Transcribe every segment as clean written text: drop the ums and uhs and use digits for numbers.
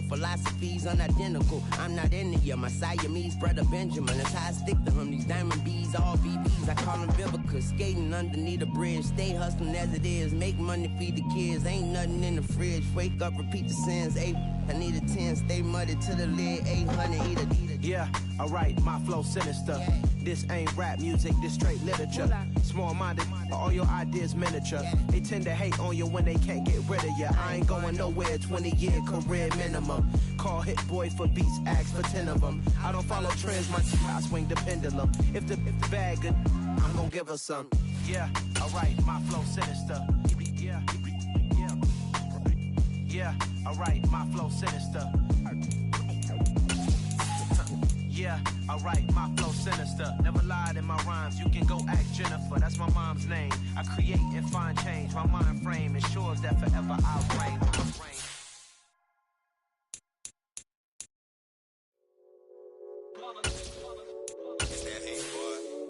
philosophies unidentical. I'm not India, my Siamese brother Benjamin. That's how I stick to him. These diamond bees, all BBs, I call them Vivica. Skating underneath a bridge, stay hustling as it is. Make money, feed the kids, ain't nothing in the fridge. Wake up, repeat the sins. I need a 10, stay muddy to the lid. 800, eat a. Yeah, alright, my flow sinister. Yeah. This ain't rap music, this straight literature. Small-minded, all your ideas miniature. They tend to hate on you when they can't get rid of you. I ain't going nowhere, 20-year career minimum. Call Hit Boy for beats, ask for 10 of them. I don't follow trends, I swing the pendulum. If the bag good, I'm gonna give her some. Yeah, alright, my flow sinister. Yeah, alright, my flow sinister. Yeah, alright, my flow sinister. Never lied in my rhymes, you can go ask Jennifer, that's my mom's name. I create and find change, my mind frame ensures that forever I'll reign.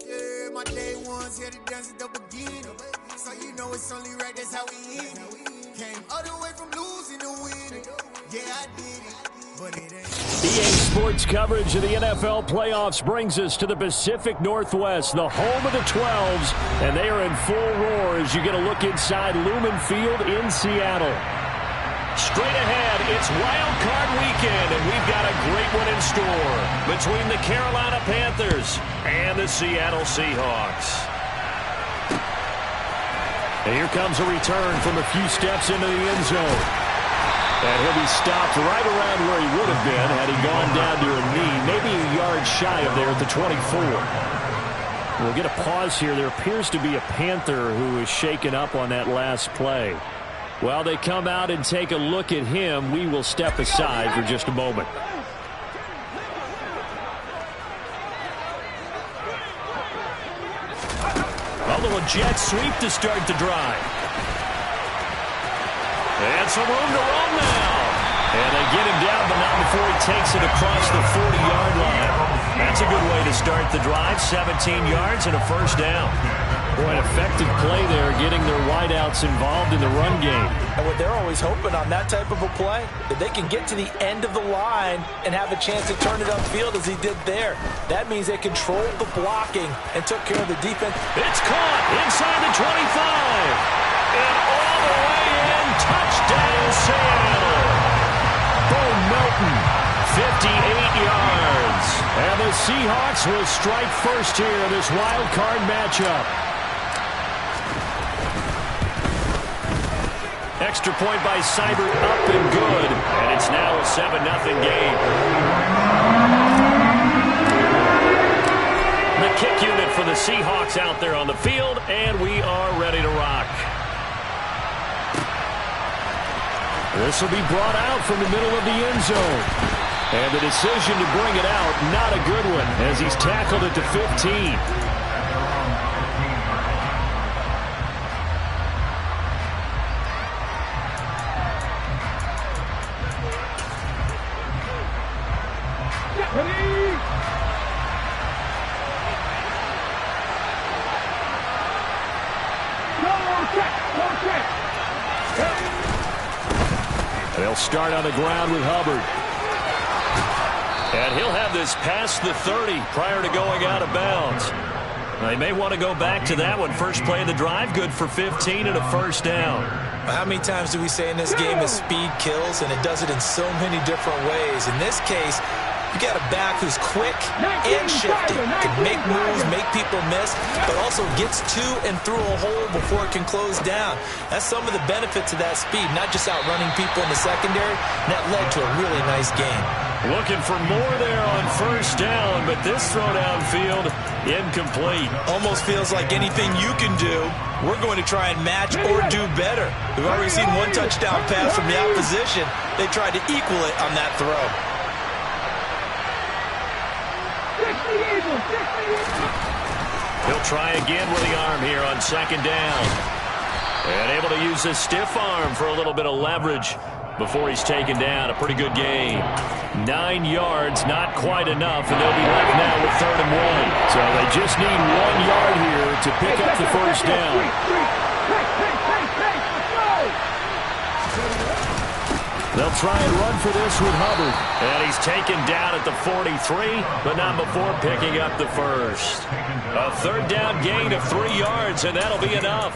Yeah, my day one's here to dance at the beginning. So you know it's only right, that's how we end it. Came all the way from losing to winning. Yeah, I did it, but it ain't. EA Sports coverage of the NFL playoffs brings us to the Pacific Northwest, the home of the 12s, and they are in full roar as you get a look inside Lumen Field in Seattle. Straight ahead, it's Wildcard weekend, and we've got a great one in store between the Carolina Panthers and the Seattle Seahawks. And here comes a return from a few steps into the end zone. And he'll be stopped right around where he would have been had he gone down to a knee, maybe a yard shy of there at the 24. We'll get a pause here. There appears to be a Panther who is shaken up on that last play. While they come out and take a look at him, we will step aside for just a moment. A little jet sweep to start the drive. And some room to run now. And they get him down, but not before he takes it across the 40-yard line. That's a good way to start the drive. 17 yards and a first down. Boy, an effective play there, getting their wideouts involved in the run game. And what they're always hoping on that type of a play, that they can get to the end of the line and have a chance to turn it upfield as he did there. That means they controlled the blocking and took care of the defense. It's caught inside the 25. And all the way in, touchdown Seattle. Bo Melton, 58 yards. And the Seahawks will strike first here in this wild card matchup. Extra point by Seibert, up and good. And it's now a 7-0 game. The kick unit for the Seahawks out there on the field, and we are ready to rock. This will be brought out from the middle of the end zone. And the decision to bring it out, not a good one, as he's tackled at the 15. They'll start on the ground with Hubbard. And he'll have this past the 30 prior to going out of bounds. Now, they may want to go back to that one. First play of the drive, good for 15 and a first down. How many times do we say in this game is speed kills, and it does it in so many different ways. In this case, you got a back who's quick and shifty, can make moves, make people miss, but also gets to and through a hole before it can close down. That's some of the benefits of that speed, not just outrunning people in the secondary. And that led to a really nice game. Looking for more there on first down, but this throw downfield, incomplete. Almost feels like anything you can do, we're going to try and match or do better. We've already seen one touchdown pass from the opposition. They tried to equal it on that throw. He'll try again with the arm here on second down. And able to use his stiff arm for a little bit of leverage before he's taken down. A pretty good game. 9 yards, not quite enough, and they'll be left now with 3rd and 1. So they just need 1 yard here to pick up the first down. They'll try and run for this with Hubbard. And he's taken down at the 43, but not before picking up the first. A third down gain of 3 yards, and that'll be enough.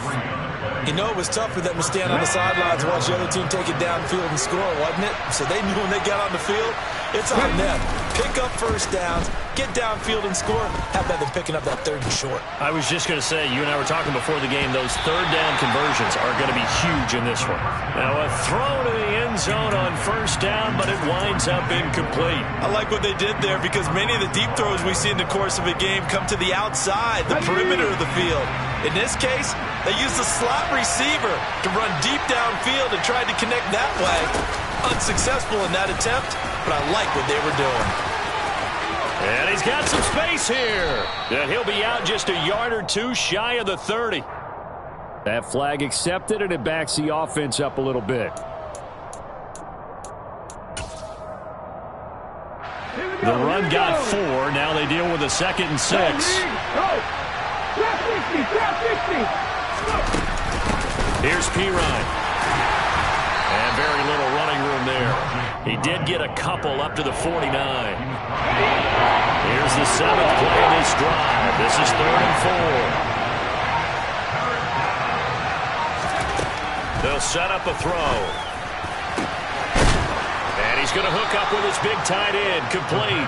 You know, it was tough for them to stand on the sidelines and watch the other team take it downfield and score, wasn't it? So they knew when they got on the field, it's on them. Pick up first downs, get downfield and score. How about them picking up that 3rd and short? I was just going to say, you and I were talking before the game, those third down conversions are going to be huge in this one. Now a throw to the end zone on first down, but it winds up incomplete. I like what they did there because many of the deep throws we see in the course of a game come to the outside, the perimeter of the field. In this case, they used the slot receiver to run deep downfield and tried to connect that way. Unsuccessful in that attempt, but I like what they were doing. And he's got some space here. And he'll be out just a yard or two shy of the 30. That flag accepted, and it backs the offense up a little bit. The run got 4. Now they deal with a 2nd and 6. Here's Pirine. And very little running room there. He did get a couple up to the 49. Here's the 7th play of this drive. This is 3rd and 4. They'll set up a throw. And he's going to hook up with his big tight end. Complete.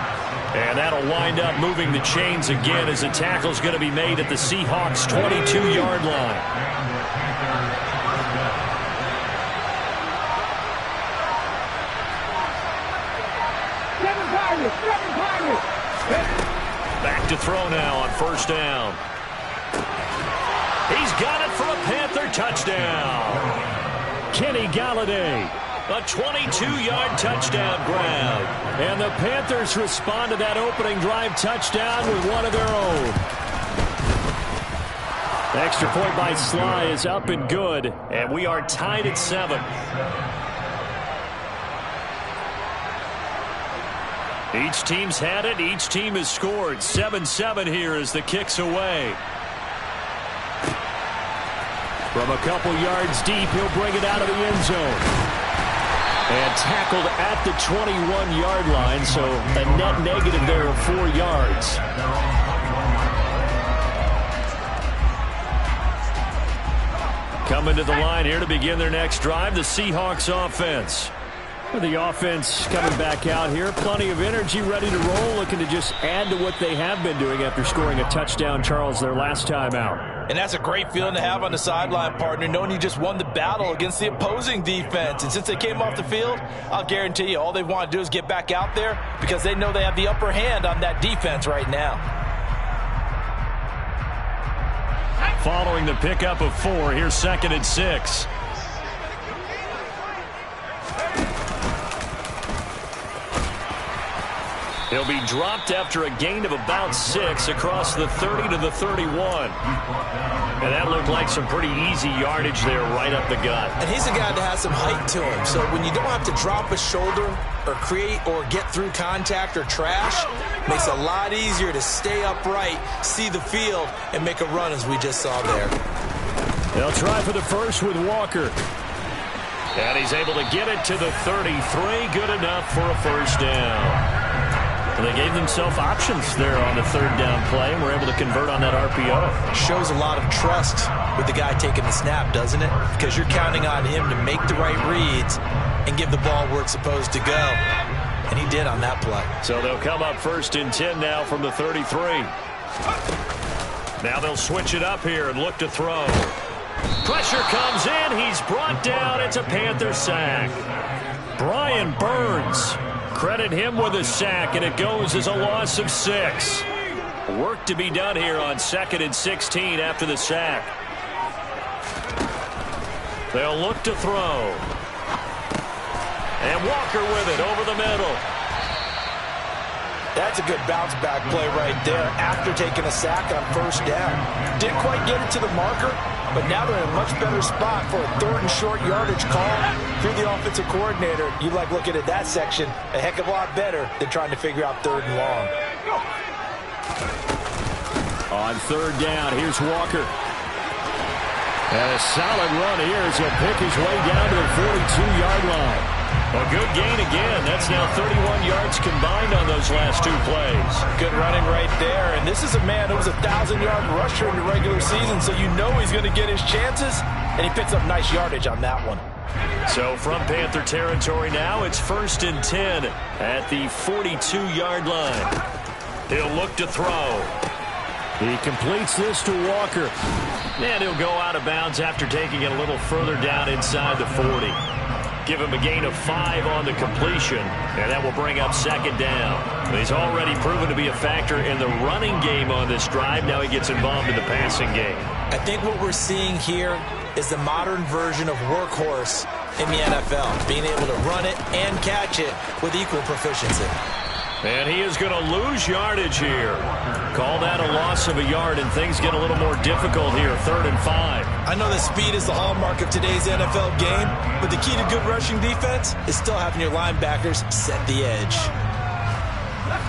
And that'll wind up moving the chains again as the tackle's going to be made at the Seahawks' 22-yard line. Back to throw now on first down. He's got it for a Panther touchdown. Kenny Galladay. A 22-yard touchdown grab. And the Panthers respond to that opening drive touchdown with one of their own. The extra point by Sly is up and good. And we are tied at 7. Each team's had it. Each team has scored. 7-7 here as the kick's away. From a couple yards deep, he'll bring it out of the end zone. And tackled at the 21-yard line, so a net negative there of 4 yards. Coming to the line here to begin their next drive, the Seahawks offense. The offense coming back out here. Plenty of energy, ready to roll, looking to just add to what they have been doing after scoring a touchdown, Charles, their last time out. And that's a great feeling to have on the sideline, partner, knowing you just won the battle against the opposing defense. And since they came off the field, I'll guarantee you all they want to do is get back out there because they know they have the upper hand on that defense right now. Following the pickup of 4, here's 2nd and 6. He'll be dropped after a gain of about 6 across the 30 to the 31. And that looked like some pretty easy yardage there right up the gut. And he's a guy that has some height to him. So when you don't have to drop a shoulder or create or get through contact or trash, makes it a lot easier to stay upright, see the field, and make a run as we just saw there. They'll try for the first with Walker. And he's able to get it to the 33. Good enough for a first down. And they gave themselves options there on the 3rd down play and were able to convert on that RPO. Shows a lot of trust with the guy taking the snap, doesn't it? Because you're counting on him to make the right reads and give the ball where it's supposed to go. And he did on that play. So they'll come up 1st and 10 now from the 33. Now they'll switch it up here and look to throw. Pressure comes in. He's brought down. It's a Panther sack. Brian Burns. Credit him with a sack, and it goes as a loss of 6. Work to be done here on 2nd and 16 after the sack. They'll look to throw. And Walker with it over the middle. That's a good bounce back play right there after taking a sack on first down. Didn't quite get it to the marker, but now they're in a much better spot for a 3rd and short yardage call. If you're the offensive coordinator, you like looking at that section a heck of a lot better than trying to figure out 3rd and long. On 3rd down, here's Walker. And a solid run here as he'll pick his way down to the 42-yard line. A good gain again. That's now 31 yards combined on those last 2 plays. Good running right there. And this is a man who was a 1,000-yard rusher in the regular season, so you know he's going to get his chances, and he picks up nice yardage on that one. So from Panther territory now, it's 1st and 10 at the 42-yard line. He'll look to throw. He completes this to Walker. And he'll go out of bounds after taking it a little further down inside the 40. Give him a gain of 5 on the completion, and that will bring up 2nd down. He's already proven to be a factor in the running game on this drive. Now he gets involved in the passing game. I think what we're seeing here is the modern version of workhorse in the NFL, being able to run it and catch it with equal proficiency. And he is going to lose yardage here. Call that a loss of a yard, and things get a little more difficult here, 3rd and 5. I know that speed is the hallmark of today's NFL game, but the key to good rushing defense is still having your linebackers set the edge.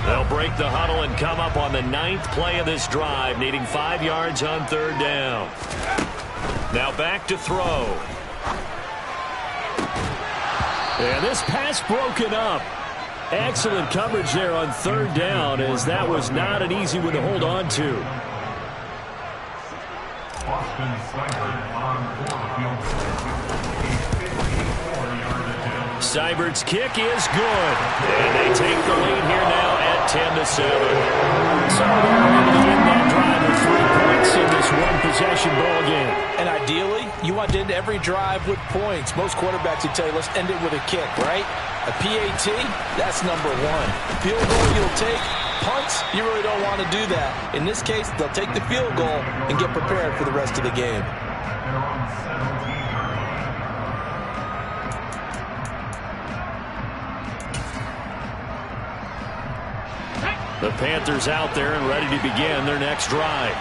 They'll break the huddle and come up on the 9th play of this drive, needing 5 yards on 3rd down. Now back to throw. And this pass broken up. Excellent coverage there on 3rd down, as that was not an easy one to hold on to. Seibert's kick is good, and they take the lead here now at 10-7. So they're able to end that drive with 3 points in this one-possession ball game. And ideally, you want to end every drive with points. Most quarterbacks would tell you, let's end it with a kick, right? A PAT, that's number 1. Field goal you'll take. Punts, you really don't want to do that. In this case, they'll take the field goal and get prepared for the rest of the game. The Panthers out there and ready to begin their next drive.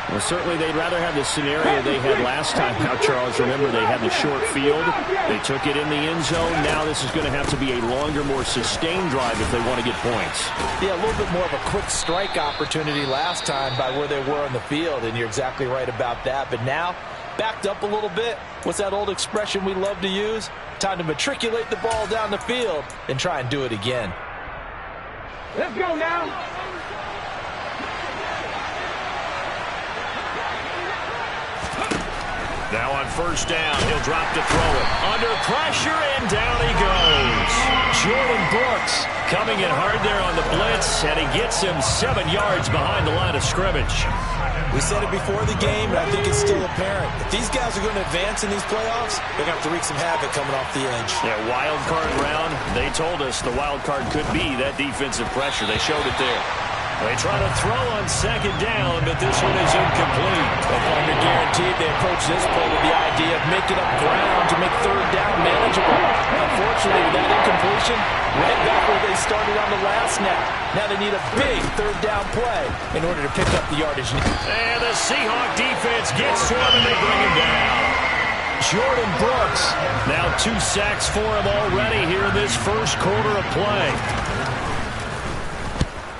Well, certainly they'd rather have the scenario they had last time. Now, Charles, remember, they had the short field. They took it in the end zone. Now this is going to have to be a longer, more sustained drive if they want to get points. Yeah, a little bit more of a quick strike opportunity last time by where they were on the field, and you're exactly right about that. But now, backed up a little bit. What's that old expression we love to use? Time to matriculate the ball down the field and try and do it again. Let's go now. Now on 1st down, he'll drop to throw it. Under pressure, and down he goes. Jordan Brooks coming in hard there on the blitz, and he gets him 7 yards behind the line of scrimmage. We said it before the game, and I think it's still apparent. If these guys are going to advance in these playoffs, they're going to have to wreak some havoc coming off the edge. Yeah, wild card round, they told us the wild card could be that defensive pressure. They showed it there. They try to throw on 2nd down, but this one is incomplete. But under guaranteed, they approach this play with the idea of making up ground to make 3rd down manageable. Unfortunately, with that incompletion, right back where they started on the last snap. Now they need a big 3rd down play in order to pick up the yardage. And the Seahawks defense gets to him, and they bring him down. Jordan Brooks, now 2 sacks for him already here in this first quarter of play.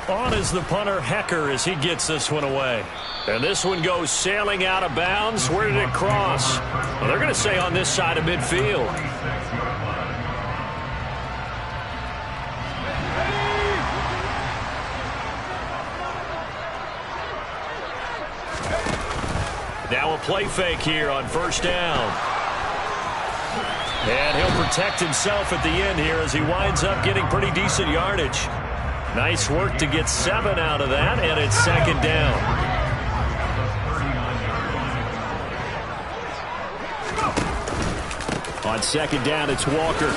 On is the punter, Hecker, as he gets this one away. And this one goes sailing out of bounds. Where did it cross? Well, they're going to say on this side of midfield. Now a play fake here on 1st down. And he'll protect himself at the end here as he winds up getting pretty decent yardage. Nice work to get 7 out of that, and it's 2nd down. On 2nd down, it's Walker.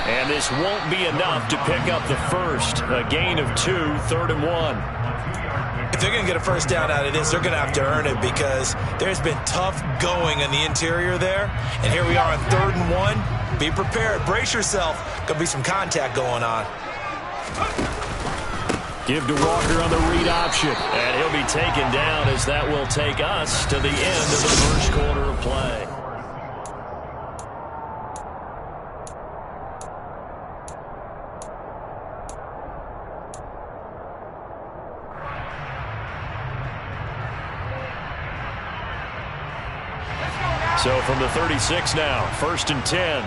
And this won't be enough to pick up the first. A gain of 2, 3rd and 1. If they're going to get a 1st down out of this, they're going to have to earn it because there's been tough going on the interior there. And here we are on 3rd and 1. Be prepared. Brace yourself. Going to be some contact going on. Give to Walker on the read option. And he'll be taken down as that will take us to the end of the first quarter of play. So from the 36 now, 1st and 10.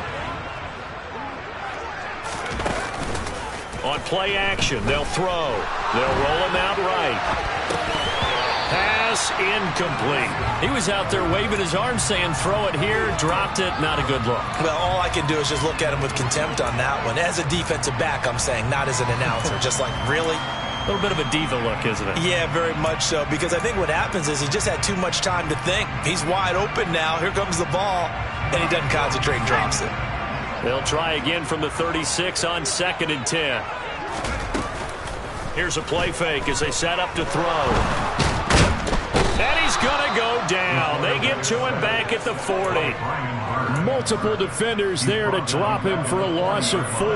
On play action, they'll throw. They'll roll him out right. Pass incomplete. He was out there waving his arms saying, throw it here, dropped it, not a good look. Well, all I can do is just look at him with contempt on that one. As a defensive back, I'm saying, not as an announcer. Just like, really? A little bit of a diva look, isn't it? Yeah, very much so, because I think what happens is he just had too much time to think. He's wide open now. Here comes the ball, and he doesn't concentrate and drops it. They'll try again from the 36 on 2nd and 10. Here's a play fake as they set up to throw. And he's going to go down. They get to him back at the 40. Multiple defenders there to drop him for a loss of 4.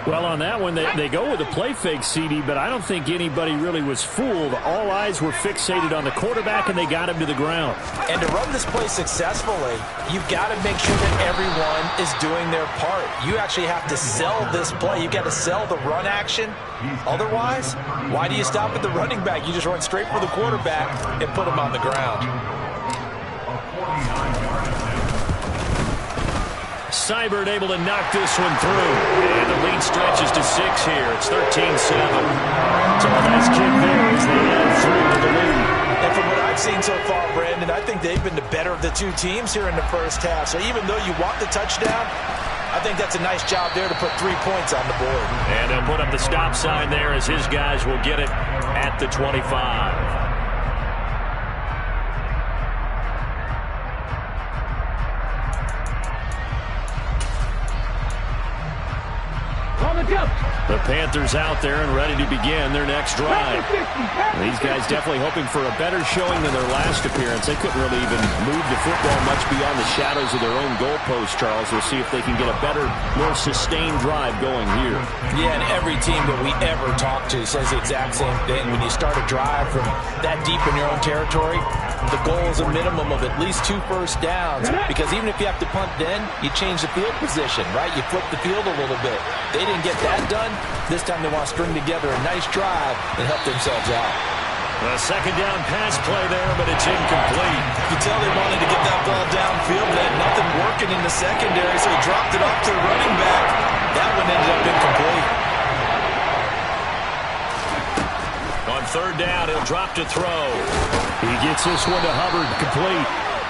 Well, on that one, they go with a play fake, CD, but I don't think anybody really was fooled. All eyes were fixated on the quarterback, and they got him to the ground. And to run this play successfully, you've got to make sure that everyone is doing their part. You actually have to sell this play. You've got to sell the run action. Otherwise, why do you stop at the running back? You just run straight for the quarterback and put him on the ground. Seibert able to knock this one through. And the lead stretches to 6 here. It's 13-7. So a nice kick there as they add 3 to the lead. And from what I've seen so far, Brandon, I think they've been the better of the two teams here in the first half. So even though you want the touchdown, I think that's a nice job there to put 3 points on the board. And he'll put up the stop sign there as his guys will get it at the 25. The Panthers out there and ready to begin their next drive. These guys definitely hoping for a better showing than their last appearance. They couldn't really even move the football much beyond the shadows of their own goalpost, Charles. We'll see if they can get a better, more sustained drive going here. Yeah, and every team that we ever talk to says the exact same thing. When you start a drive from that deep in your own territory, the goal is a minimum of at least 2 first downs, because even if you have to punt then, you change the field position, right? You flip the field a little bit. They didn't get that done. This time they want to string together a nice drive and help themselves out. A 2nd down pass play there, but it's incomplete. You can tell they wanted to get that ball downfield. They had nothing working in the secondary, so he dropped it off to the running back. That one ended up incomplete. On 3rd down, he'll drop to throw. He gets this one to Hubbard, complete.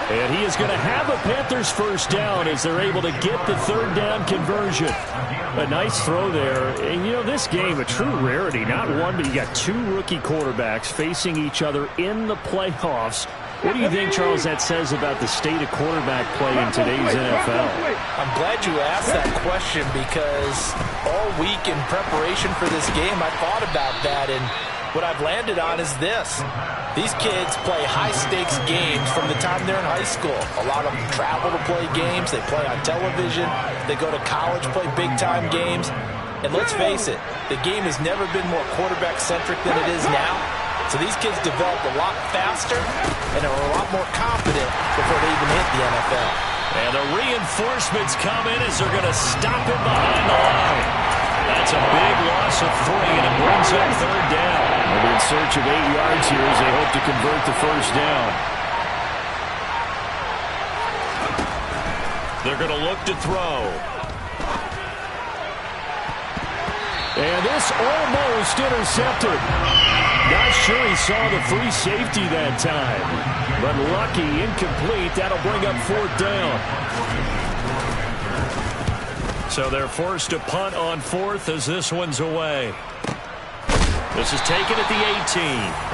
And he is going to have a Panthers first down as they're able to get the 3rd down conversion. A nice throw there. And, you know, this game, a true rarity. Not one, but you got 2 rookie quarterbacks facing each other in the playoffs. What do you think, Charles, that says about the state of quarterback play in today's NFL? I'm glad you asked that question, because all week in preparation for this game, I thought about that, and what I've landed on is this. These kids play high-stakes games from the time they're in high school. A lot of them travel to play games. They play on television. They go to college, play big-time games. And let's face it, the game has never been more quarterback-centric than it is now. So these kids develop a lot faster and are a lot more confident before they even hit the NFL. And the reinforcements come in as they're going to stop him behind the line. That's a big loss of 3, and it brings up 3rd down. They'll be in search of 8 yards here as they hope to convert the first down. They're going to look to throw. And this almost intercepted. Not sure he saw the free safety that time. But lucky, incomplete. That'll bring up 4th down. So they're forced to punt on 4th as this one's away. This is taken at the 18.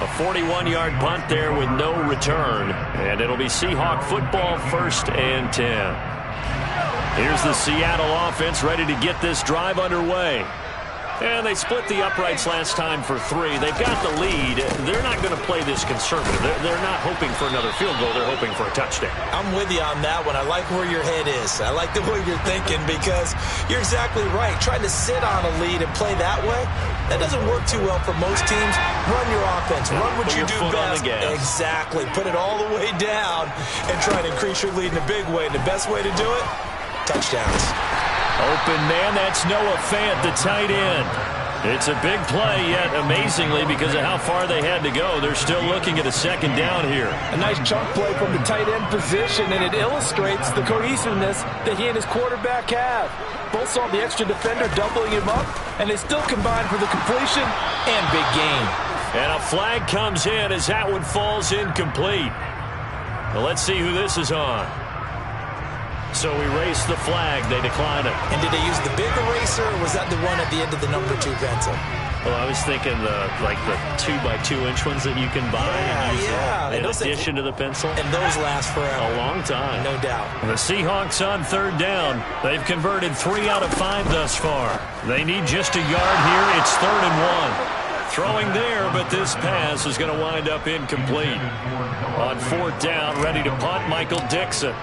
A 41-yard punt there with no return. And it'll be Seahawk football, 1st and 10. Here's the Seattle offense ready to get this drive underway. And they split the uprights last time for 3. They've got the lead. They're not going to play this conservative. They're not hoping for another field goal. They're hoping for a touchdown. I'm with you on that one. I like where your head is. I like the way you're thinking, because you're exactly right. Trying to sit on a lead and play that way, that doesn't work too well for most teams. Run your offense. Run what you do best. Exactly. Put it all the way down and try to increase your lead in a big way. And the best way to do it, touchdowns. Open man, that's Noah Fant, the tight end. It's a big play, yet amazingly, because of how far they had to go, they're still looking at a 2nd down here. A nice chunk play from the tight end position, and it illustrates the cohesiveness that he and his quarterback have. Both saw the extra defender doubling him up, and they still combine for the completion and big gain. And a flag comes in as that one falls incomplete. Well, let's see who this is on. So erase the flag. They decline it. And did they use the big eraser, or was that the one at the end of the number 2 pencil? Well, I was thinking the 2x2-inch ones that you can buy in addition to the pencil. And those last forever. A long time. No doubt. The Seahawks on 3rd down. They've converted 3 out of 5 thus far. They need just a yard here. It's 3rd and 1. Throwing there, but this pass is going to wind up incomplete. On 4th down, ready to punt, Michael Dixon.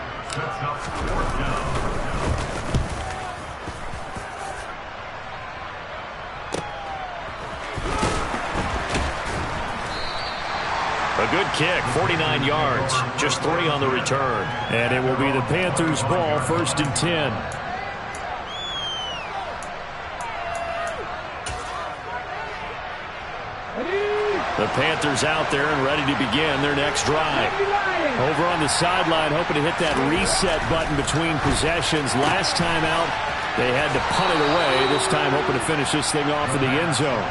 A good kick, 49 yards, just 3 on the return. And it will be the Panthers' ball, 1st and 10. The Panthers out there and ready to begin their next drive. Over on the sideline, hoping to hit that reset button between possessions. Last time out, they had to punt it away. This time, hoping to finish this thing off in the end zone.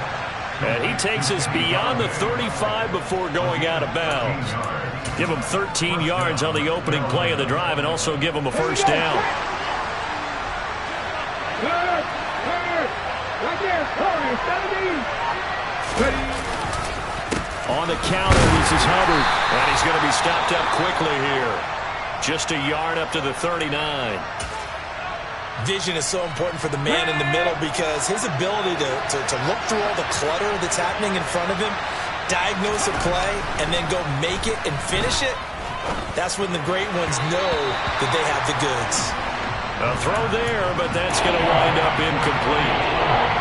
And he takes us beyond the 35 before going out of bounds. Give him 13 yards on the opening play of the drive and also give him a 1st down. Right there, 70. On the counter, this is Hubbard. And he's going to be stopped up quickly here. Just a yard up to the 39. Vision is so important for the man in the middle because his ability to look through all the clutter that's happening in front of him, diagnose a play, and then go make it and finish it, that's when the great ones know that they have the goods. A throw there, but that's going to wind up incomplete.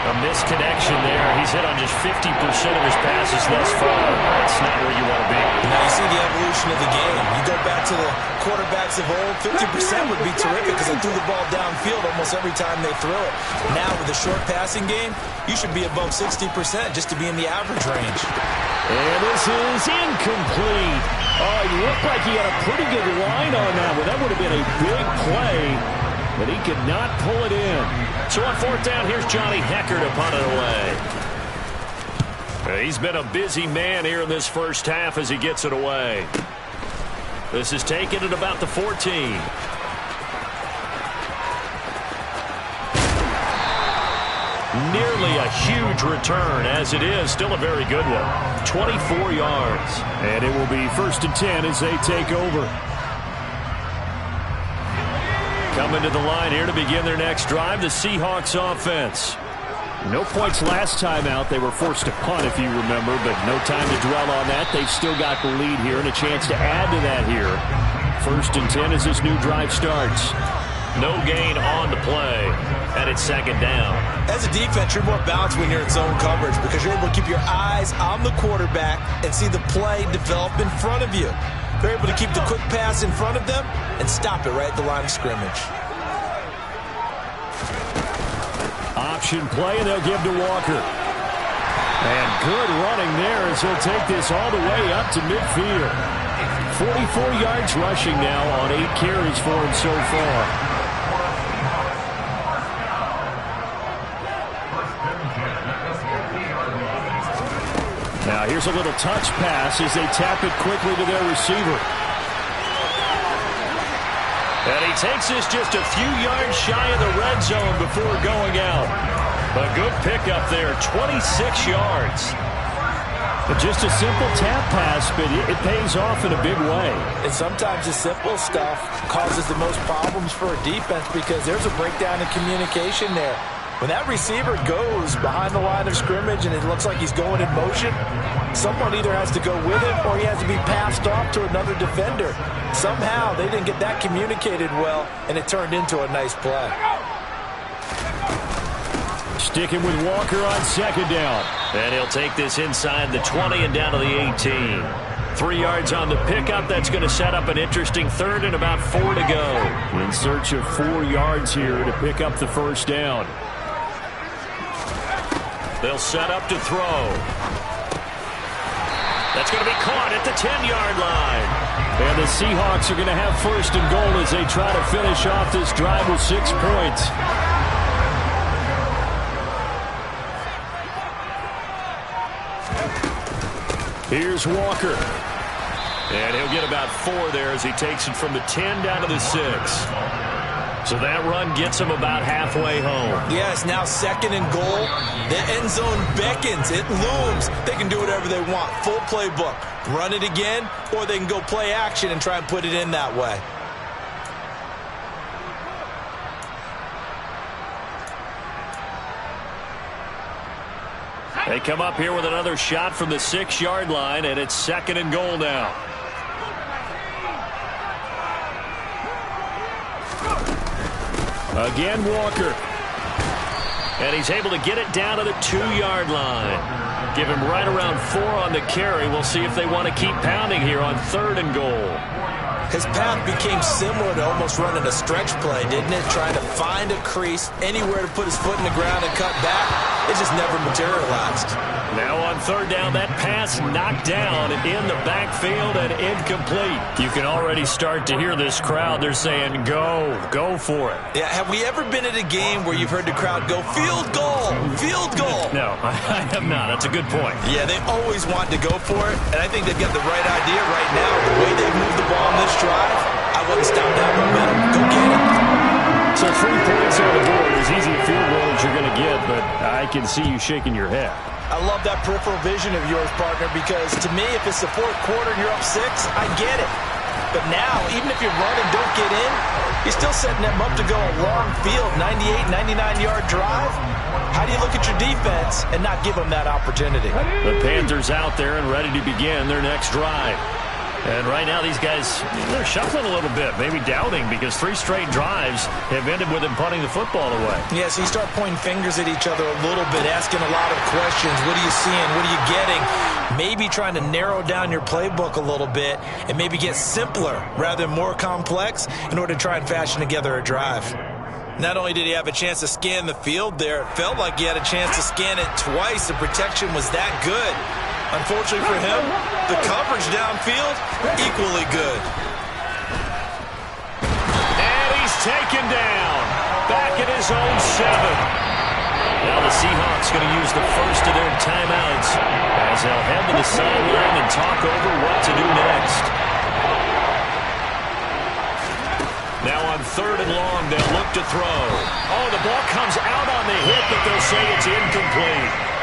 A misconnection there. He's hit on just 50% of his passes thus far. That's not where you want to be. Now you see the evolution of the game. You go back to the quarterbacks of old, 50% would be terrific because they threw the ball downfield almost every time they threw it. Now with the short passing game, you should be above 60% just to be in the average range. And this is incomplete. Oh, he looked like he had a pretty good line on that one. That would have been a big play. But he could not pull it in. So on 4th down, here's Johnny Hecker to punt it away. He's been a busy man here in this first half as he gets it away. This is taken at about the 14. Nearly a huge return, as it is. Still a very good one. 24 yards. And it will be 1st and 10 as they take over. Coming to the line here to begin their next drive, the Seahawks offense. No points last time out. They were forced to punt, if you remember, but no time to dwell on that. They've still got the lead here and a chance to add to that here. 1st and 10 as this new drive starts. No gain on the play, and it's 2nd down. As a defense, you're more balanced when you're in zone coverage because you're able to keep your eyes on the quarterback and see the play develop in front of you. They're able to keep the quick pass in front of them and stop it right at the line of scrimmage. Option play, and they'll give to Walker. And good running there as he'll take this all the way up to midfield. 44 yards rushing now on 8 carries for him so far. Now here's a little touch pass as they tap it quickly to their receiver. And he takes this just a few yards shy of the red zone before going out. A good pickup there, 26 yards. But just a simple tap pass, but it pays off in a big way. And sometimes the simple stuff causes the most problems for a defense because there's a breakdown in communication there. When that receiver goes behind the line of scrimmage and it looks like he's going in motion, someone either has to go with him or he has to be passed off to another defender. Somehow they didn't get that communicated well, and it turned into a nice play. Sticking with Walker on 2nd down. And he'll take this inside the 20 and down to the 18. 3 yards on the pickup. That's going to set up an interesting 3rd and about 4 to go. In search of 4 yards here to pick up the 1st down. They'll set up to throw. That's going to be caught at the 10-yard line. And the Seahawks are going to have 1st and goal as they try to finish off this drive with 6 points. Here's Walker. And he'll get about 4 there as he takes it from the 10 down to the 6. So that run gets him about halfway home. Yeah, it's now 2nd and goal. The end zone beckons. It looms. They can do whatever they want. Full playbook. Run it again, or they can go play action and try and put it in that way. They come up here with another shot from the 6-yard line, and it's 2nd and goal now. Again, Walker. And he's able to get it down to the 2-yard line. Give him right around 4 on the carry. We'll see if they want to keep pounding here on 3rd and goal. His path became similar to almost running a stretch play, didn't it? Trying to find a crease, anywhere to put his foot in the ground and cut back. It just never materialized. Now on 3rd down, that pass knocked down in the backfield and incomplete. You can already start to hear this crowd. They're saying, go for it. Yeah, have we ever been at a game where you've heard the crowd go, field goal, field goal? No, I have not. That's a good point. Yeah, they always want to go for it, and I think they've got the right idea right now. The way they've moved the ball in this drive, I wouldn't stop that momentum. Go get it. So 3 points on the board, as easy a field goal as you're going to get, but I can see you shaking your head. I love that peripheral vision of yours, partner, because to me, if it's the 4th quarter and you're up 6, I get it. But now, even if you run and don't get in, you're still setting them up to go a long field, 98, 99-yard drive. How do you look at your defense and not give them that opportunity? The Panthers out there and ready to begin their next drive. And right now, these guys, they're shuffling a little bit, maybe doubting, because 3 straight drives have ended with them punting the football away. Yeah, so you start pointing fingers at each other a little bit, asking a lot of questions. What are you seeing? What are you getting? Maybe trying to narrow down your playbook a little bit and maybe get simpler rather than more complex in order to try and fashion together a drive. Not only did he have a chance to scan the field there, it felt like he had a chance to scan it twice. The protection was that good. Unfortunately for him, the coverage downfield, equally good. And he's taken down, back at his own 7. Now the Seahawks going to use the first of their timeouts as they'll head to the sideline and talk over what to do next. Now on 3rd and long, they'll look to throw. Oh, the ball comes out on the hit, but they'll say it's incomplete.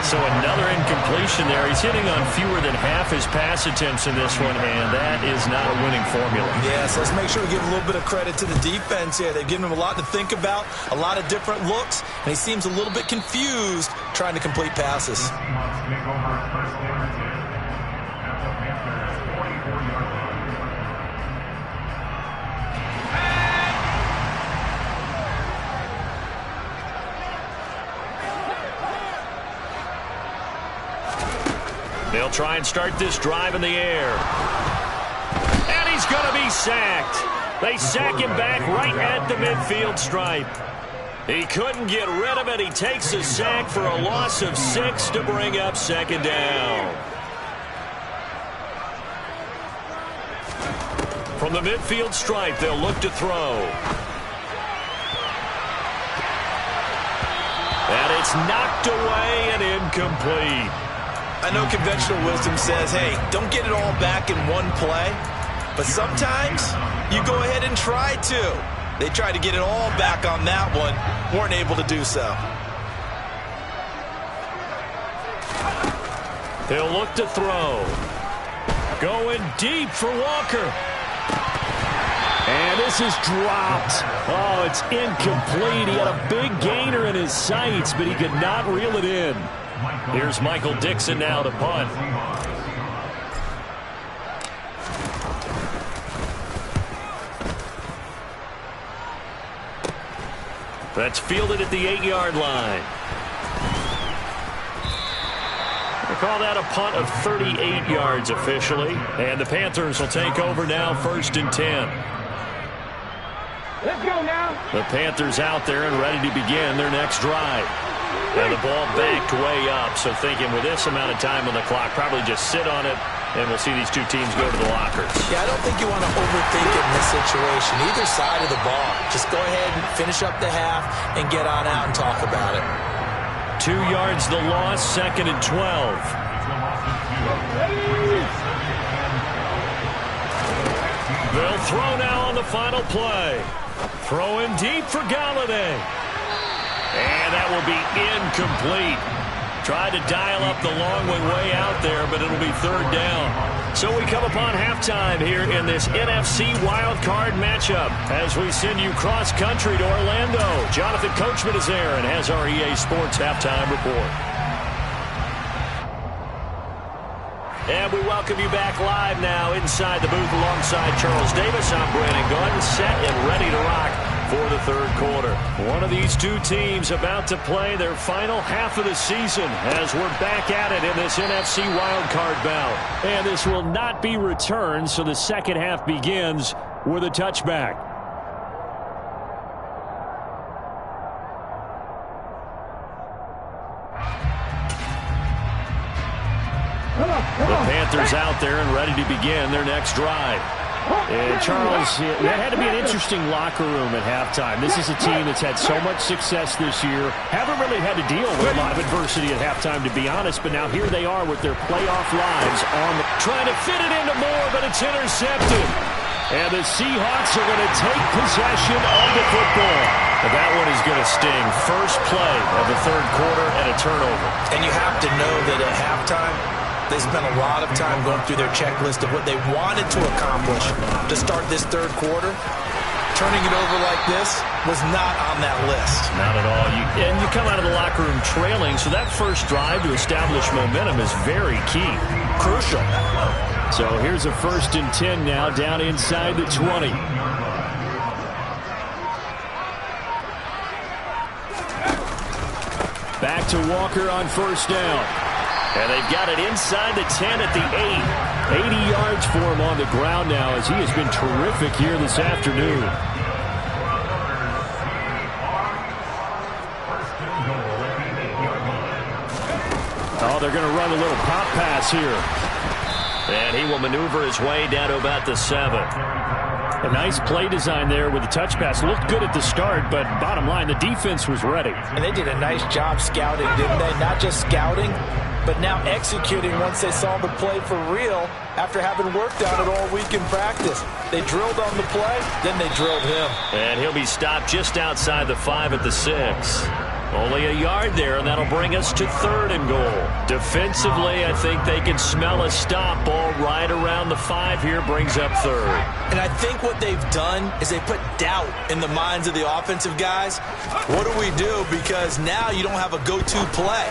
So another incompletion there. He's hitting on fewer than half his pass attempts in this one, and that is not a winning formula. Yeah, so let's make sure we give a little bit of credit to the defense here. They've given him a lot to think about, a lot of different looks, and he seems a little bit confused trying to complete passes. They'll try and start this drive in the air. And he's going to be sacked. They sack him back right at the midfield stripe. He couldn't get rid of it. He takes a sack for a loss of 6 to bring up 2nd down. From the midfield stripe, they'll look to throw. And it's knocked away and incomplete. I know conventional wisdom says, hey, don't get it all back in one play. But sometimes you go ahead and try to. They tried to get it all back on that one. Weren't able to do so. They'll look to throw. Going deep for Walker. And this is dropped. Oh, it's incomplete. He had a big gainer in his sights, but he could not reel it in. Here's Michael Dixon now to punt. That's fielded at the 8-yard line. They call that a punt of 38 yards officially. And the Panthers will take over now, 1st and 10. Let's go now. The Panthers out there and ready to begin their next drive. And the ball backed way up, so thinking with this amount of time on the clock, probably just sit on it, and we'll see these two teams go to the lockers. Yeah, I don't think you want to overthink it in this situation, either side of the ball. Just go ahead and finish up the half and get on out and talk about it. 2 yards the loss, 2nd and 12. They'll throw now on the final play. Throwing deep for Galladay. And that will be incomplete. Tried to dial up the long way out there, but it'll be third down. So we come upon halftime here in this NFC Wildcard matchup as we send you cross-country to Orlando. Jonathan Coachman is there and has our EA Sports halftime report. And we welcome you back live now inside the booth alongside Charles Davis. I'm Brandon Gordon, set and ready to rock for the third quarter. One of these two teams about to play their final half of the season as we're back at it in this NFC wildcard bout. And this will not be returned, so the second half begins with a touchback. The Panthers out there and ready to begin their next drive. And Charles, that had to be an interesting locker room at halftime. This is a team that's had so much success this year. Haven't really had to deal with a lot of adversity at halftime, to be honest. But now here they are with their playoff lives on the... Trying to fit it into Moore, but it's intercepted. And the Seahawks are going to take possession of the football. But that one is going to sting. First play of the third quarter and a turnover. And you have to know that at halftime, they spent a lot of time going through their checklist of what they wanted to accomplish to start this third quarter. Turning it over like this was not on that list. Not at all. And you come out of the locker room trailing, so that first drive to establish momentum is very key. Crucial. So here's a 1st and 10 now down inside the 20. Back to Walker on first down. And they've got it inside the 10 at the 8. 80 yards for him on the ground now as he has been terrific here this afternoon. Oh, they're going to run a little pop pass here. And he will maneuver his way down to about the 7. A nice play design there with the touch pass. Looked good at the start, but bottom line, the defense was ready. And they did a nice job scouting, didn't they? Not just scouting, but now executing once they saw the play for real after having worked on it all week in practice. They drilled on the play, then they drilled him. And he'll be stopped just outside the 5 at the 6. Only a yard there, and that'll bring us to 3rd and goal. Defensively, I think they can smell a stop. Ball right around the 5 here brings up 3rd. And I think what they've done is they put doubt in the minds of the offensive guys. What do we do? Because now you don't have a go-to play.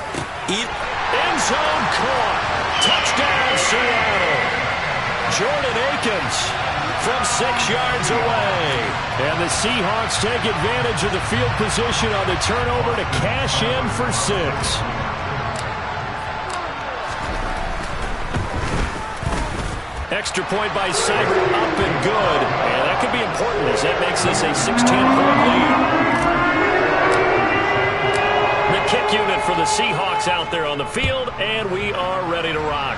End zone caught. Touchdown, Seattle. Jordan Akins from 6 yards away. And the Seahawks take advantage of the field position on the turnover to cash in for 6. Extra point by Seibert, up and good. And that could be important as that makes this a 16-point lead. The kick unit for the Seahawks out there on the field, and we are ready to rock.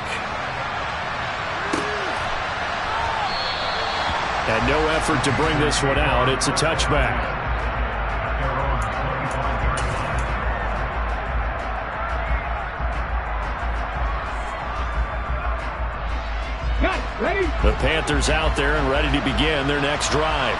And no effort to bring this one out. It's a touchback. The Panthers out there and ready to begin their next drive.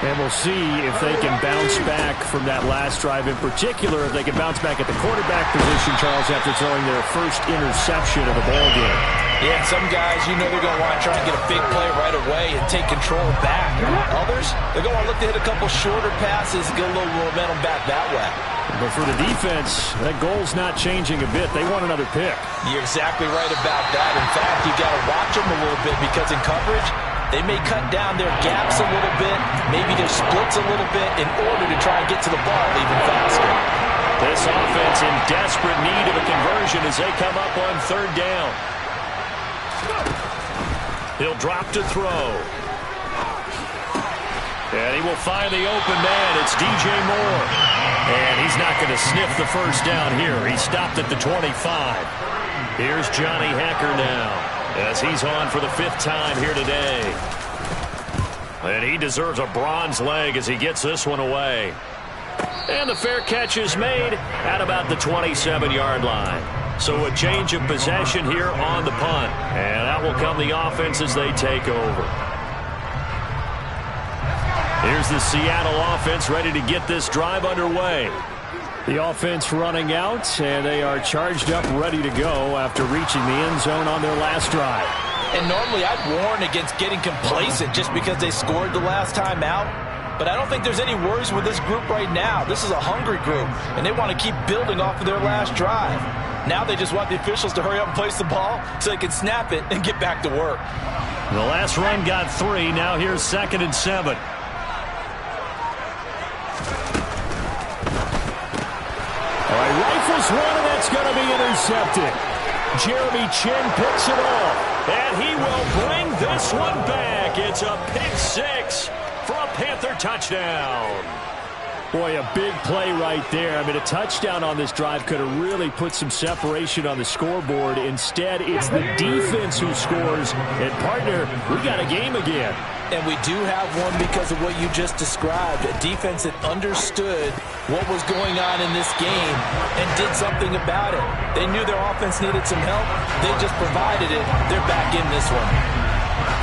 And we'll see if they can bounce back from that last drive in particular, if they can bounce back at the quarterback position, Charles, after throwing their first interception of the ball game. Yeah, some guys, you know they're going to want to try and get a big play right away and take control back. Others, they're going to want to look to hit a couple shorter passes, get a little momentum back that way. But for the defense, that goal's not changing a bit. They want another pick. You're exactly right about that. In fact, you got to watch them a little bit because in coverage, they may cut down their gaps a little bit, maybe their splits a little bit in order to try and get to the ball even faster. This offense in desperate need of a conversion as they come up on 3rd down. He'll drop to throw. And he will find the open man. It's DJ Moore. And he's not going to sniff the first down here. He stopped at the 25. Here's Johnny Hacker now as he's on for the 5th time here today. And he deserves a bronze leg as he gets this one away. And the fair catch is made at about the 27-yard line. So a change of possession here on the punt. And out will come the offense as they take over. Here's the Seattle offense ready to get this drive underway. The offense running out, and they are charged up, ready to go after reaching the end zone on their last drive. And normally I'd warn against getting complacent just because they scored the last time out. But I don't think there's any worries with this group right now. This is a hungry group, and they want to keep building off of their last drive. Now they just want the officials to hurry up and place the ball so they can snap it and get back to work. The last run got 3. Now here's 2nd and 7. All right, rifles one, and that's going to be intercepted. Jeremy Chin picks it off, and he will bring this one back. It's a pick 6 for a Panther touchdown. Boy, a big play right there. I mean, a touchdown on this drive could have really put some separation on the scoreboard. Instead, it's the defense who scores. And, partner, we got a game again. And we do have one because of what you just described. A defense that understood what was going on in this game and did something about it. They knew their offense needed some help. They just provided it. They're back in this one.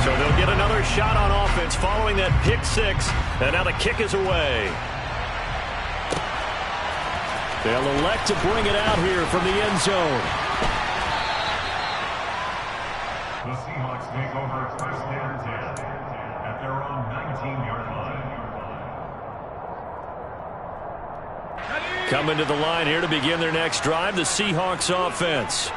So they'll get another shot on offense following that pick 6. And now the kick is away. They'll elect to bring it out here from the end zone. The Seahawks take over first and 10 at their own 19-yard line. Coming to the line here to begin their next drive, the Seahawks offense.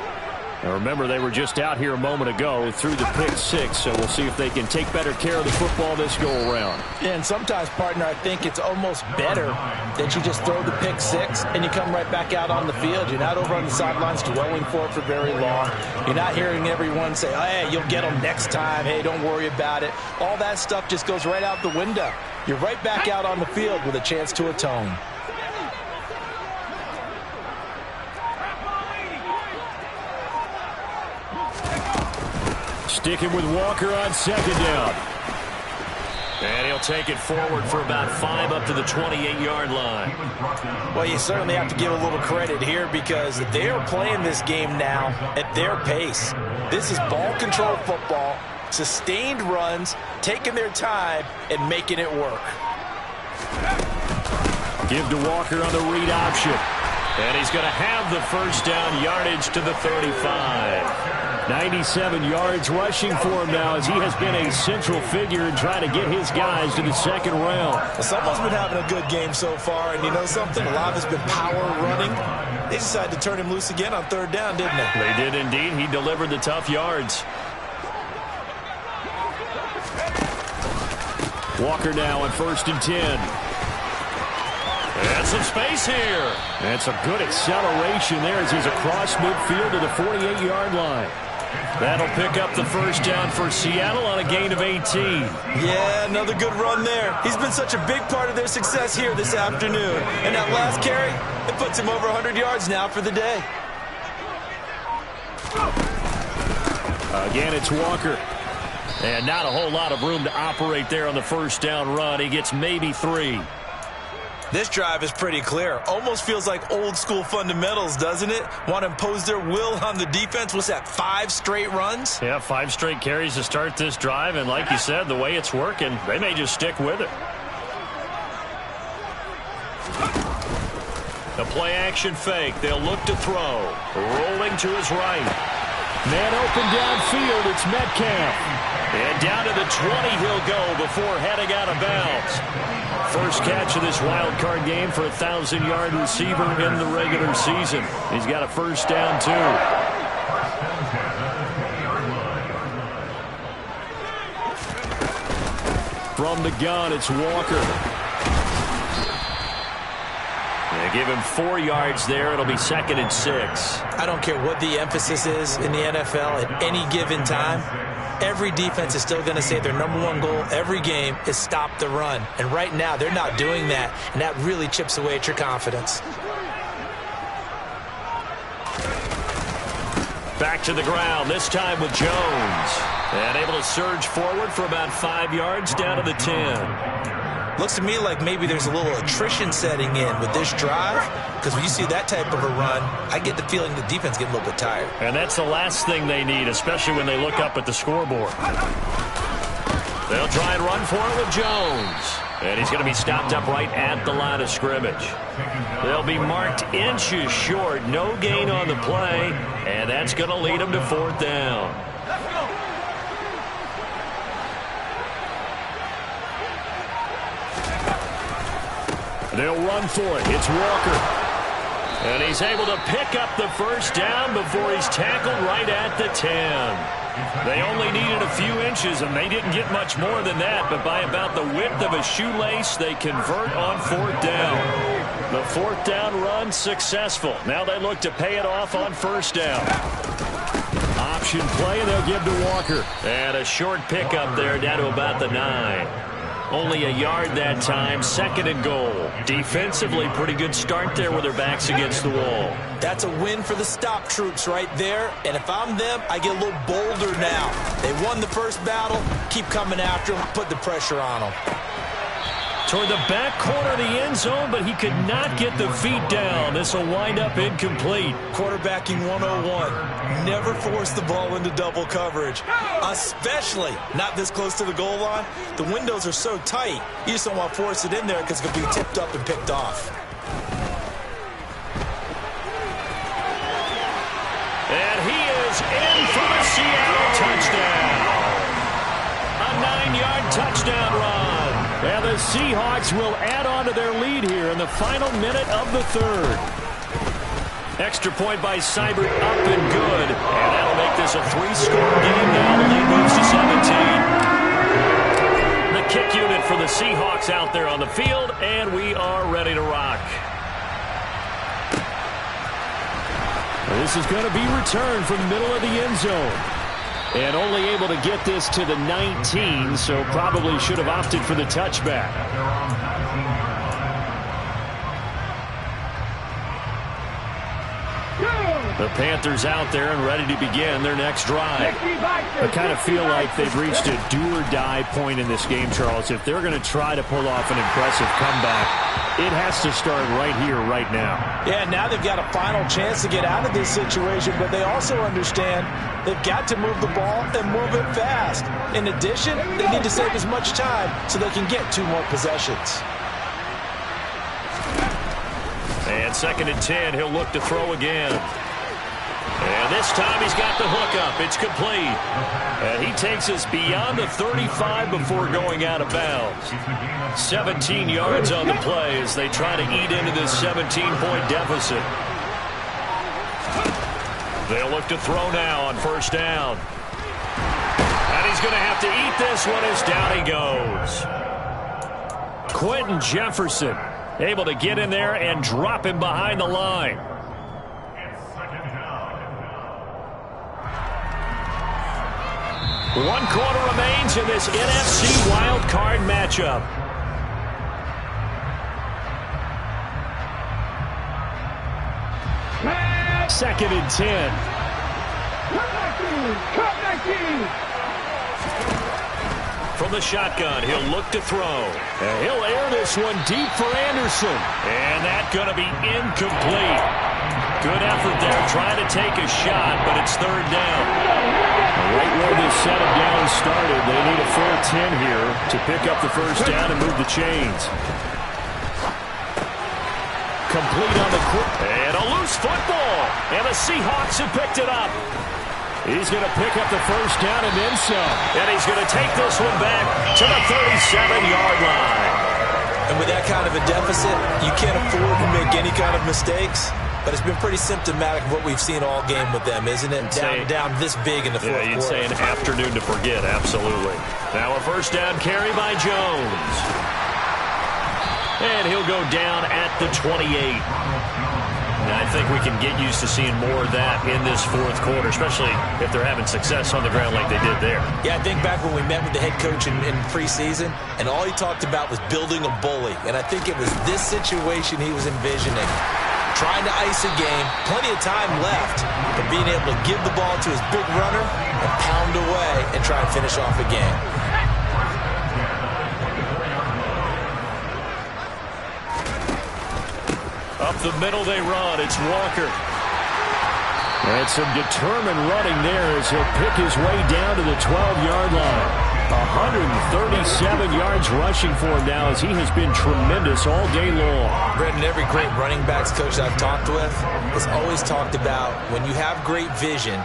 Now remember, they were just out here a moment ago through the pick 6, so we'll see if they can take better care of the football this go-around. And sometimes, partner, I think it's almost better that you just throw the pick 6 and you come right back out on the field. You're not over on the sidelines dwelling for it for very long. You're not hearing everyone say, oh, hey, you'll get them next time. Hey, don't worry about it. All that stuff just goes right out the window. You're right back out on the field with a chance to atone. Sticking with Walker on 2nd down. And he'll take it forward for about 5 up to the 28-yard line. Well, you certainly have to give a little credit here because they are playing this game now at their pace. This is ball control football, sustained runs, taking their time, and making it work. Give to Walker on the read option. And he's going to have the first down yardage to the 35. 97 yards rushing for him now as he has been a central figure in trying to get his guys to the 2nd round. Well, someone's been having a good game so far, and you know something? A lot of it's been power running. They decided to turn him loose again on 3rd down, didn't they? They did indeed. He delivered the tough yards. Walker now on 1st and 10. And some space here. That's a good acceleration there as he's across midfield to the 48-yard line. That'll pick up the first down for Seattle on a gain of 18. Yeah, another good run there. He's been such a big part of their success here this afternoon. And that last carry, it puts him over 100 yards now for the day. Again, it's Walker. And not a whole lot of room to operate there on the first down run. He gets maybe 3. This drive is pretty clear. Almost feels like old school fundamentals, doesn't it? Want to impose their will on the defense. What's that, 5 straight runs? Yeah, 5 straight carries to start this drive. And like you said, the way it's working, they may just stick with it. The play action fake. They'll look to throw. Rolling to his right. Man open downfield. It's Metcalf. And down to the 20 he'll go before heading out of bounds. First catch of this wild card game for a 1,000-yard receiver in the regular season. He's got a first down, too. From the gun, it's Walker. They give him 4 yards there. It'll be 2nd and 6. I don't care what the emphasis is in the NFL at any given time. Every defense is still going to say their #1 goal every game is stop the run. And right now, they're not doing that, and that really chips away at your confidence. Back to the ground, this time with Jones. And able to surge forward for about 5 yards down to the 10. Looks to me like maybe there's a little attrition setting in with this drive, because when you see that type of a run, I get the feeling the defense getting a little bit tired. And that's the last thing they need, especially when they look up at the scoreboard. They'll try and run for it with Jones. And he's going to be stopped up right at the line of scrimmage. They'll be marked inches short. No gain on the play. And that's going to lead them to 4th down. They'll run for it. It's Walker. And he's able to pick up the first down before he's tackled right at the 10. They only needed a few inches, and they didn't get much more than that. But by about the width of a shoelace, they convert on 4th down. The 4th down run successful. Now they look to pay it off on 1st down. Option play, and they'll give to Walker. And a short pickup there down to about the 9. Only a yard that time, 2nd and goal. Defensively, pretty good start there with their backs against the wall. That's a win for the stop troops right there. And if I'm them, I get a little bolder now. They won the first battle. Keep coming after them. Put the pressure on them. Toward the back corner of the end zone, but he could not get the feet down. This will wind up incomplete. Quarterbacking 101. Never force the ball into double coverage, especially not this close to the goal line. The windows are so tight, you just don't want to force it in there because it could be tipped up and picked off. And he is in for the Seattle touchdown. A 9-yard touchdown run. And the Seahawks will add on to their lead here in the final minute of the 3rd. Extra point by Seibert, up and good. And that'll make this a 3-score game now. The lead moves to 17. The kick unit for the Seahawks out there on the field, and we are ready to rock. This is going to be returned from the middle of the end zone. And only able to get this to the 19, so probably should have opted for the touchback. The Panthers out there and ready to begin their next drive. I kind of feel like they've reached a do-or-die point in this game, Charles. If they're going to try to pull off an impressive comeback, it has to start right here, right now. Yeah, now they've got a final chance to get out of this situation, but they also understand they've got to move the ball and move it fast. In addition, they need to save as much time so they can get 2 more possessions. And 2nd and 10, he'll look to throw again. And this time he's got the hook up. It's complete. And he takes us beyond the 35 before going out of bounds. 17 yards on the play as they try to eat into this 17-point deficit. They'll look to throw now on 1st down. And he's going to have to eat this one as down he goes. Quentin Jefferson able to get in there and drop him behind the line. 1 quarter remains in this NFC Wildcard matchup. Second and 10. From the shotgun, he'll look to throw. And he'll air this one deep for Anderson. And that's going to be incomplete. Good effort there, trying to take a shot, but it's 3rd down. Right where this setup down started, they need a full 10 here to pick up the 1st down and move the chains. Complete on the quick. And a loose football. And the Seahawks have picked it up. He's going to pick up the 1st down and then some. And he's going to take this one back to the 37-yard line. And with that kind of a deficit, you can't afford to make any kind of mistakes. But it's been pretty symptomatic of what we've seen all game with them, isn't it? Down this big in the 4th quarter. Yeah, you'd say an afternoon to forget, absolutely. Now a 1st down carry by Jones. And he'll go down at the 28. And I think we can get used to seeing more of that in this 4th quarter, especially if they're having success on the ground like they did there. Yeah, I think back when we met with the head coach in preseason, and all he talked about was building a bully. And I think it was this situation he was envisioning. Trying to ice a game, plenty of time left, but being able to give the ball to his big runner and pound away and try and finish off a game. Up the middle they run. It's Walker. And some determined running there as he'll pick his way down to the 12-yard line. 137 yards rushing for him now as he has been tremendous all day long. Brendan, every great running backs coach I've talked with has always talked about when you have great vision,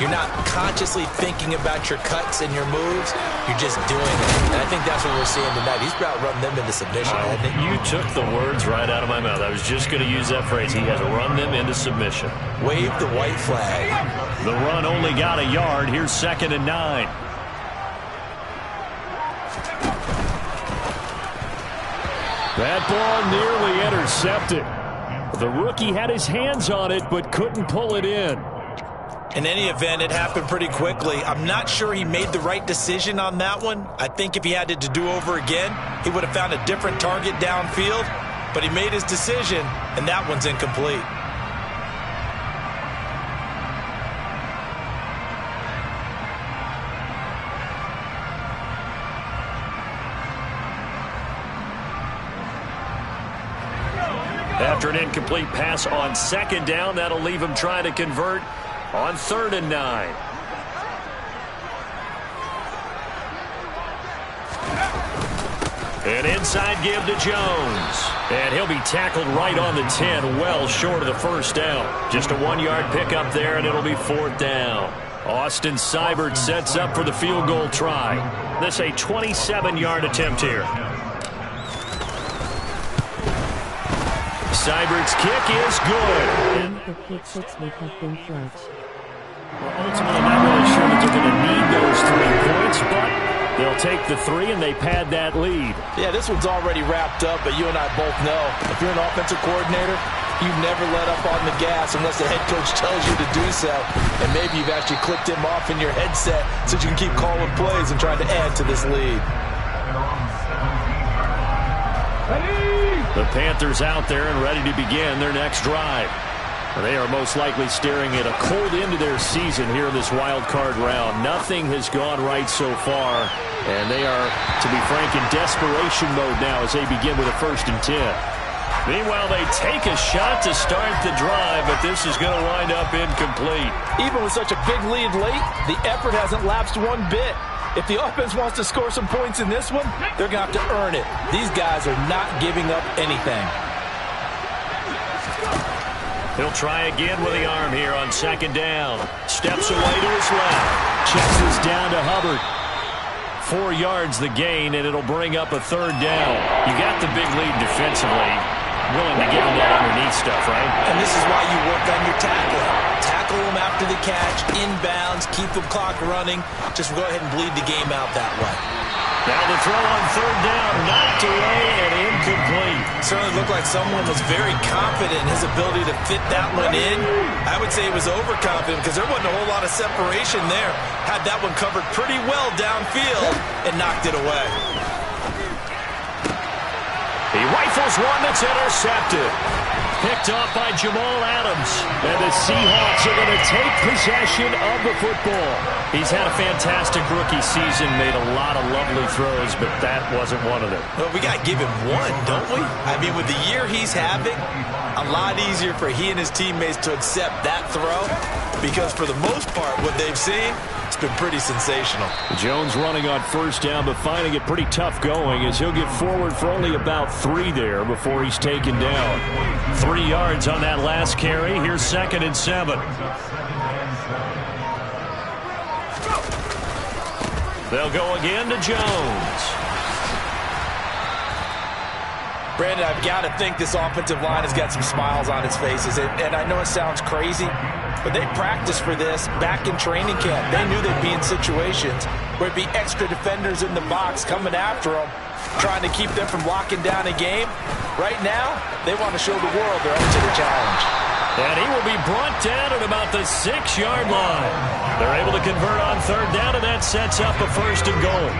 you're not consciously thinking about your cuts and your moves. You're just doing it. And I think that's what we're seeing tonight. He's about running them into submission, hasn't he? You took the words right out of my mouth. I was just going to use that phrase. He has run them into submission. Wave the white flag. The run only got a yard. Here's 2nd and 9. That ball nearly intercepted. The rookie had his hands on it but couldn't pull it in. In any event, it happened pretty quickly. I'm not sure he made the right decision on that one. I think if he had it to do over again, he would have found a different target downfield. But he made his decision, and that one's incomplete. After an incomplete pass on 2nd down, that'll leave him trying to convert on 3rd and 9. An inside give to Jones. And he'll be tackled right on the 10, well short of the first down. Just a 1-yard pickup there, and it'll be 4th down. Austin Seibert sets up for the field goal try. This a 27-yard attempt here. Seibert's kick is good. The kick 6 would have been clutch. Well, ultimately, not really sure that they're going to need those 3 points, but they'll take the 3 and they pad that lead. Yeah, this one's already wrapped up, but you and I both know if you're an offensive coordinator, you never let up on the gas unless the head coach tells you to do so. And maybe you've actually clicked him off in your headset so you can keep calling plays and trying to add to this lead. The Panthers out there and ready to begin their next drive. They are most likely staring at a cold end to their season here in this wild card round. Nothing has gone right so far, and they are, to be frank, in desperation mode now as they begin with a 1st and 10. Meanwhile, they take a shot to start the drive, but this is going to wind up incomplete. Even with such a big lead late, the effort hasn't lapsed one bit. If the offense wants to score some points in this one, they're going to have to earn it. These guys are not giving up anything. He'll try again with the arm here on 2nd down. Steps away to his left. Checks this down to Hubbard. 4 yards the gain, and it'll bring up a 3rd down. You got the big lead defensively. Willing to give him that underneath stuff, right? And this is why you work on your tackling. Tackle them after the catch, inbounds, keep the clock running. Just go ahead and bleed the game out that way. Now the throw on 3rd down, knocked away and incomplete. Certainly looked like someone was very confident in his ability to fit that one in. I would say he was overconfident because there wasn't a whole lot of separation there. Had that one covered pretty well downfield and knocked it away. He rifles one that's intercepted. Picked off by Jamal Adams. And the Seahawks are going to take possession of the football. He's had a fantastic rookie season, made a lot of lovely throws, but that wasn't one of them. Well, we got to give him one, don't we? I mean, with the year he's having, a lot easier for he and his teammates to accept that throw because for the most part, what they've seen, it's been pretty sensational. Jones running on 1st down, but finding it pretty tough going as he'll get forward for only about 3 there before he's taken down. 3 yards on that last carry. Here's 2nd and 7. They'll go again to Jones. Brandon, I've got to think this offensive line has got some smiles on its faces. And I know it sounds crazy, but they practiced for this back in training camp. They knew they'd be in situations where it'd be extra defenders in the box coming after them, trying to keep them from locking down a game. Right now, they want to show the world they're up to the challenge. And he will be brought down at about the 6-yard line. They're able to convert on 3rd down, and that sets up a 1st and goal.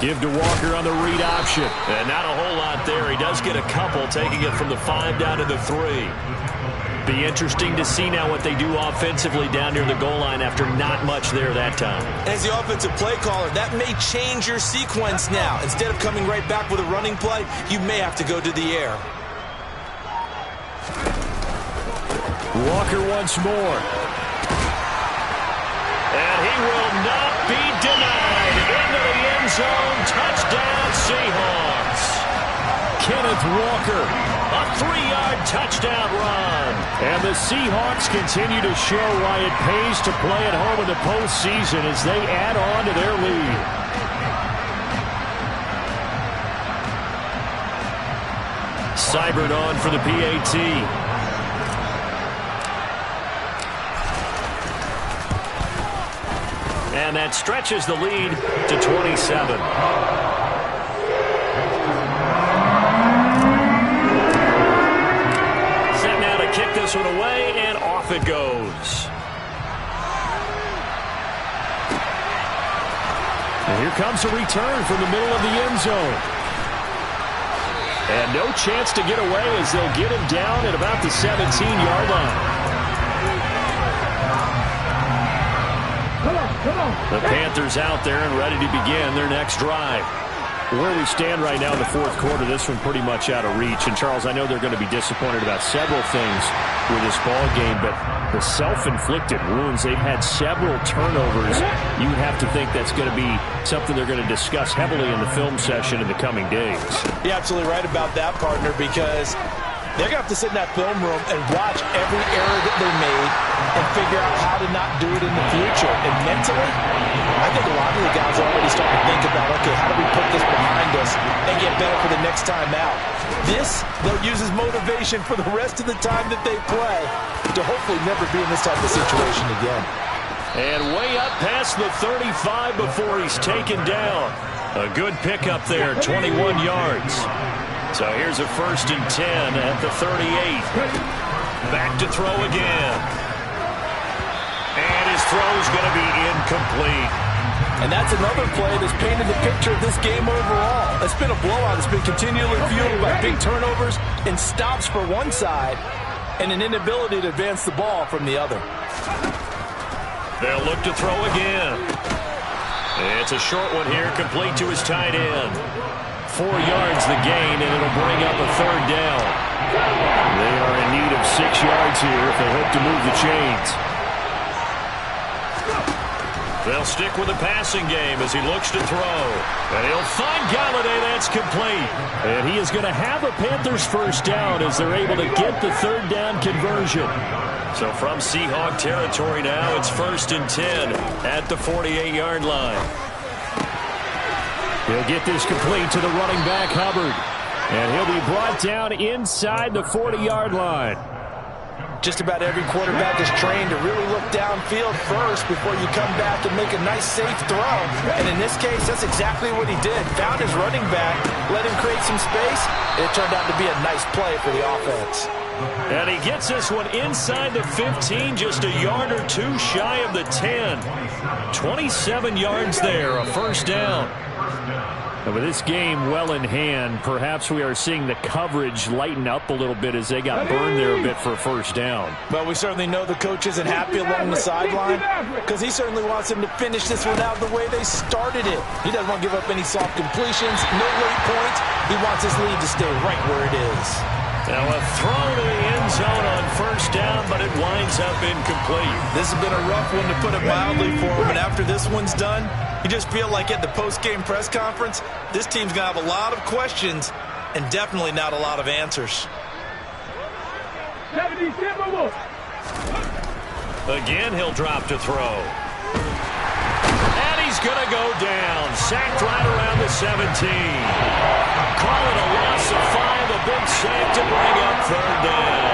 Give to Walker on the read option. And not a whole lot there. He does get a couple, taking it from the 5 down to the 3. Be interesting to see now what they do offensively down near the goal line after not much there that time. As the offensive play caller, that may change your sequence now. Instead of coming right back with a running play, you may have to go to the air. Walker once more. And he will not be denied. Into the end zone. Touchdown, Seahawks. Kenneth Walker, a 3-yard touchdown run. And the Seahawks continue to show why it pays to play at home in the postseason as they add on to their lead. Seibert on for the PAT. And that stretches the lead to 27. Set now to kick this one away, and off it goes. And here comes a return from the middle of the end zone. And no chance to get away as they'll get him down at about the 17-yard line. The Panthers out there and ready to begin their next drive. Where we stand right now in the fourth quarter, this one pretty much out of reach. And, Charles, I know they're going to be disappointed about several things with this ball game, but the self-inflicted wounds, they've had several turnovers. You would have to think that's going to be something they're going to discuss heavily in the film session in the coming days. You're absolutely right about that, partner, because they're going to have to sit in that film room and watch every error that they made and figure out how to not do it in the future. And mentally, I think a lot of the guys are already starting to think about, okay, how do we put this behind us and get better for the next time out? This, they'll use as motivation for the rest of the time that they play to hopefully never be in this type of situation again. And way up past the 35 before he's taken down. A good pickup there, 21 yards. So here's a 1st and 10 at the 38. Back to throw again. And his throw's going to be incomplete. And that's another play that's painted the picture of this game overall. It's been a blowout. It's been continually fueled by big turnovers and stops for one side and an inability to advance the ball from the other. They'll look to throw again. It's a short one here, complete to his tight end. 4 yards the gain, and it'll bring up a 3rd down. They are in need of 6 yards here if they hope to move the chains. They'll stick with the passing game as he looks to throw. And he'll find Galladay. That's complete. And he is going to have a Panthers 1st down as they're able to get the 3rd down conversion. So from Seahawk territory now, it's 1st and 10 at the 48-yard line. He'll get this complete to the running back, Hubbard. And he'll be brought down inside the 40-yard line. Just about every quarterback is trained to really look downfield first before you come back and make a nice, safe throw. And in this case, that's exactly what he did. Found his running back, let him create some space, and it turned out to be a nice play for the offense. And he gets this one inside the 15, just a yard or two shy of the 10. 27 yards there, a 1st down. And with this game well in hand, perhaps we are seeing the coverage lighten up a little bit as they got burned there a bit for a 1st down. But we certainly know the coach isn't happy along the sideline because he certainly wants them to finish this one out the way they started it. He doesn't want to give up any soft completions, no late points. He wants his lead to stay right where it is. Now a throw to the end zone on 1st down, but it winds up incomplete. This has been a rough one to put it mildly for him, and after this one's done, you just feel like at the post-game press conference, this team's going to have a lot of questions and definitely not a lot of answers. Again, he'll drop to throw. And he's going to go down. Sacked right around the 17. Call it a loss of 5, a big sack to bring up 3rd down.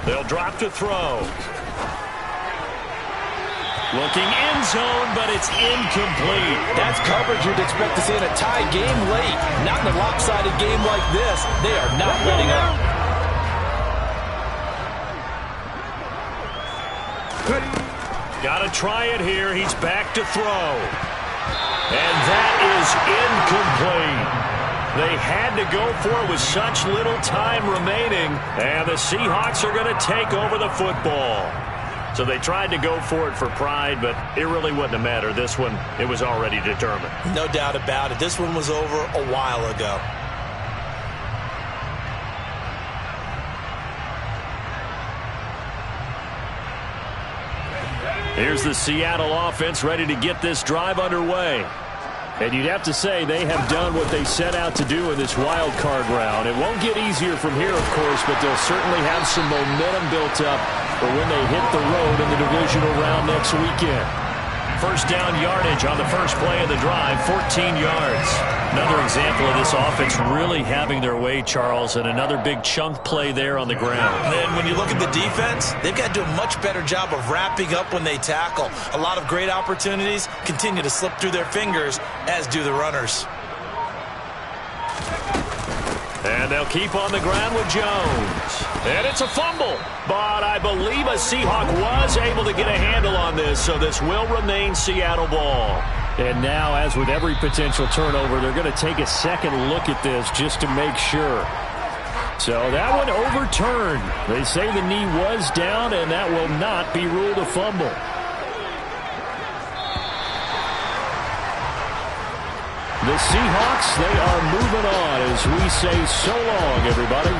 They'll drop to throw. Looking end zone, but it's incomplete. That's coverage you'd expect to see in a tie game late. Not in a lopsided game like this. They are not letting up. Got to try it here. He's back to throw. And that is incomplete. They had to go for it with such little time remaining, and the Seahawks are going to take over the football. So they tried to go for it for pride, but it really wouldn't have mattered. This one, it was already determined. No doubt about it. This one was over a while ago. Here's the Seattle offense ready to get this drive underway. And you'd have to say they have done what they set out to do in this wild card round. It won't get easier from here, of course, but they'll certainly have some momentum built up for when they hit the road in the divisional round next weekend. First down yardage on the first play of the drive, 14 yards. Another example of this offense really having their way, Charles, and another big chunk play there on the ground. And then when you look at the defense, they've got to do a much better job of wrapping up when they tackle. A lot of great opportunities continue to slip through their fingers, as do the runners. And they'll keep on the ground with Jones. And it's a fumble. But I believe a Seahawk was able to get a handle on this, so this will remain Seattle ball. And now, as with every potential turnover, they're going to take a second look at this just to make sure. So that one overturned. They say the knee was down, and that will not be ruled a fumble. The Seahawks, they are moving on as we say so long, everybody.